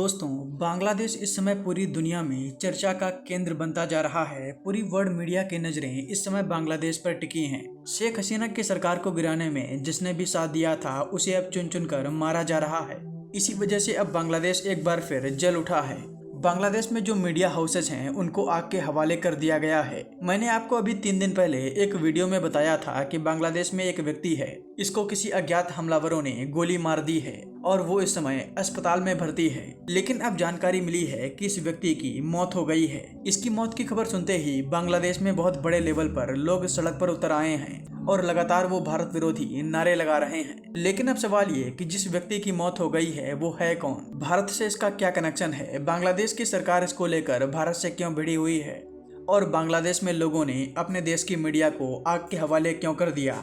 दोस्तों, बांग्लादेश इस समय पूरी दुनिया में चर्चा का केंद्र बनता जा रहा है। पूरी वर्ल्ड मीडिया की नज़रें इस समय बांग्लादेश पर टिकी हैं। शेख हसीना की सरकार को गिराने में जिसने भी साथ दिया था उसे अब चुन चुन कर मारा जा रहा है। इसी वजह से अब बांग्लादेश एक बार फिर जल उठा है। बांग्लादेश में जो मीडिया हाउसेस हैं उनको आग के हवाले कर दिया गया है। मैंने आपको अभी 3 दिन पहले एक वीडियो में बताया था कि बांग्लादेश में एक व्यक्ति है, इसको किसी अज्ञात हमलावरों ने गोली मार दी है और वो इस समय अस्पताल में भर्ती है। लेकिन अब जानकारी मिली है कि इस व्यक्ति की मौत हो गई है। इसकी मौत की खबर सुनते ही बांग्लादेश में बहुत बड़े लेवल पर लोग सड़क पर उतर आए हैं और लगातार वो भारत विरोधी नारे लगा रहे हैं। लेकिन अब सवाल ये कि जिस व्यक्ति की मौत हो गई है वो है कौन, भारत से इसका क्या कनेक्शन है, बांग्लादेश की सरकार इसको लेकर भारत से क्यों भिड़ी हुई है और बांग्लादेश में लोगों ने अपने देश की मीडिया को आग के हवाले क्यों कर दिया।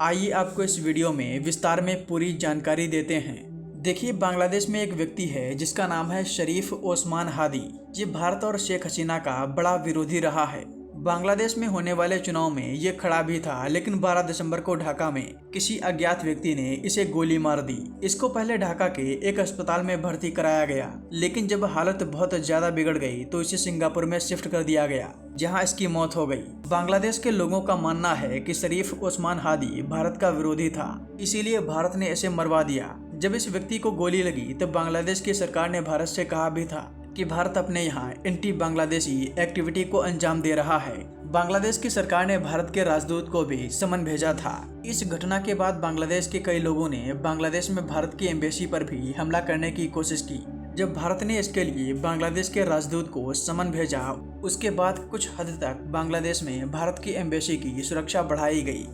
आइए आपको इस वीडियो में विस्तार में पूरी जानकारी देते हैं। देखिए, बांग्लादेश में एक व्यक्ति है जिसका नाम है शरीफ ओस्मान हादी। ये भारत और शेख हसीना का बड़ा विरोधी रहा है। बांग्लादेश में होने वाले चुनाव में ये खड़ा भी था, लेकिन 12 दिसंबर को ढाका में किसी अज्ञात व्यक्ति ने इसे गोली मार दी। इसको पहले ढाका के एक अस्पताल में भर्ती कराया गया, लेकिन जब हालत बहुत ज्यादा बिगड़ गई तो इसे सिंगापुर में शिफ्ट कर दिया गया, जहां इसकी मौत हो गई। बांग्लादेश के लोगों का मानना है कि शरीफ ओस्मान हादी भारत का विरोधी था, इसीलिए भारत ने इसे मरवा दिया। जब इस व्यक्ति को गोली लगी तब बांग्लादेश की सरकार ने भारत से कहा भी था कि भारत अपने यहाँ एंटी बांग्लादेशी एक्टिविटी को अंजाम दे रहा है। बांग्लादेश की सरकार ने भारत के राजदूत को भी समन भेजा था। इस घटना के बाद बांग्लादेश के कई लोगों ने बांग्लादेश में भारत की एम्बेसी पर भी हमला करने की कोशिश की। जब भारत ने इसके लिए बांग्लादेश के राजदूत को समन भेजा, उसके बाद कुछ हद तक बांग्लादेश में भारत की एम्बेसी की सुरक्षा बढ़ाई गई।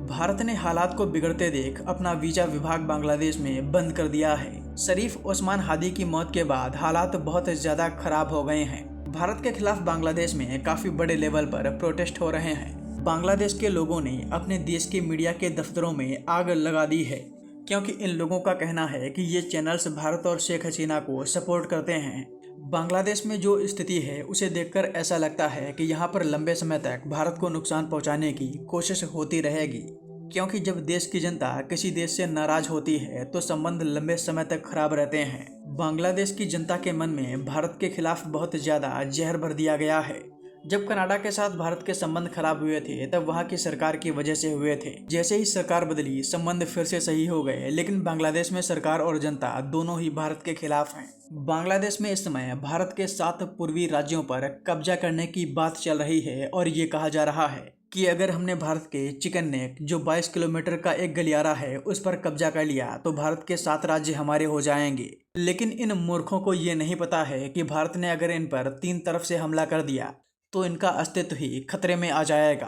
भारत ने हालात को बिगड़ते देख अपना वीजा विभाग बांग्लादेश में बंद कर दिया है। शरीफ ओस्मान हादी की मौत के बाद हालात बहुत ज्यादा खराब हो गए हैं। भारत के खिलाफ बांग्लादेश में काफी बड़े लेवल पर प्रोटेस्ट हो रहे हैं। बांग्लादेश के लोगों ने अपने देश के मीडिया के दफ्तरों में आग लगा दी है, क्योंकि इन लोगों का कहना है कि ये चैनल्स भारत और शेख हसीना को सपोर्ट करते हैं। बांग्लादेश में जो स्थिति है उसे देखकर ऐसा लगता है कि यहाँ पर लंबे समय तक भारत को नुकसान पहुँचाने की कोशिश होती रहेगी, क्योंकि जब देश की जनता किसी देश से नाराज होती है तो संबंध लंबे समय तक खराब रहते हैं। बांग्लादेश की जनता के मन में भारत के खिलाफ बहुत ज्यादा जहर भर दिया गया है। जब कनाडा के साथ भारत के संबंध खराब हुए थे तब वहां की सरकार की वजह से हुए थे। जैसे ही सरकार बदली संबंध फिर से सही हो गए, लेकिन बांग्लादेश में सरकार और जनता दोनों ही भारत के खिलाफ हैं। बांग्लादेश में इस समय भारत के 7 पूर्वी राज्यों पर कब्जा करने की बात चल रही है और ये कहा जा रहा है कि अगर हमने भारत के चिकन नेक, जो 22 किलोमीटर का एक गलियारा है, उस पर कब्जा कर लिया तो भारत के 7 राज्य हमारे हो जाएंगे। लेकिन इन मूर्खों को ये नहीं पता है कि भारत ने अगर इन पर 3 तरफ से हमला कर दिया तो इनका अस्तित्व ही खतरे में आ जाएगा।